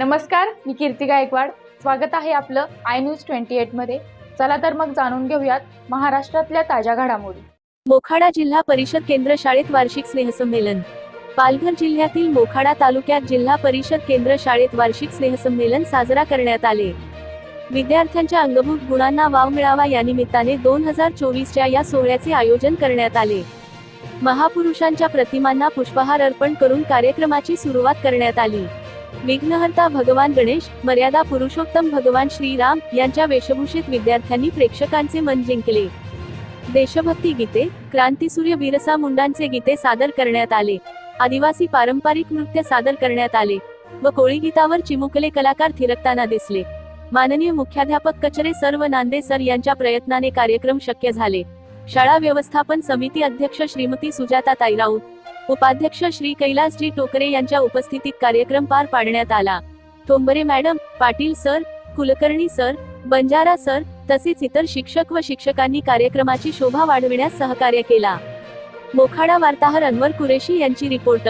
नमस्कार, मी कीर्ती गायकवाड. स्वागत आहे आपलं आय न्यूज 28 मध्ये. चला तर मग जाणून घेऊयात महाराष्ट्रातल्या ताज्या घडामोडी. मोखाडा जिल्हा परिषद केंद्र शाळेत वार्षिक स्नेहसंमेलन. पालघर जिल्ह्यातील मोखाडा तालुक्यात जिल्हा परिषद केंद्र शाळेत वार्षिक स्नेहसंमेलन साजरा करण्यात आले. विद्यार्थ्यांच्या अंगभूत गुणांना वाव मिळावा या निमित्ताने 2024च्या या सोहळ्याचे आयोजन करण्यात आले. महापुरुषांच्या प्रतिमांना पुष्पहार अर्पण करून कार्यक्रमाची सुरुवात करण्यात आली. विघ्नहर्ता भगवान गणेश, मर्यादा पुरुषोत्तम भगवान श्रीराम यांच्या वेशभूषेत विद्यार्थ्यांनी प्रेक्षकांचे मन जिंकले. देशभक्ती गीते, क्रांतीसूर्य बिरसा मुंडांचे गीते सादर करण्यात आले. आदिवासी पारंपरिक नृत्य सादर करण्यात आले व कोळी गीतावर चिमुकले कलाकार थिरकताना दिसले. माननीय मुख्याध्यापक कचरे सर व नांदे सर यांच्या प्रयत्नाने कार्यक्रम शक्य झाले. शाळा व्यवस्थापन समिती अध्यक्ष श्रीमती सुजाता ताई राऊत, उपाध्यक्ष श्री कैलासजी टोकरे यांच्या उपस्थितीत कार्यक्रम पार पाडण्यात आला. Thombare madam, Patil sir, Kulkarni sir, Banjara sir तसेच इतर शिक्षक व शिक्षकांनी कार्यक्रमाची शोभा वाढविण्यास सहकार्य केला. मोखाडा वार्ताहर अनवर कुरेशी यांची रिपोर्ट.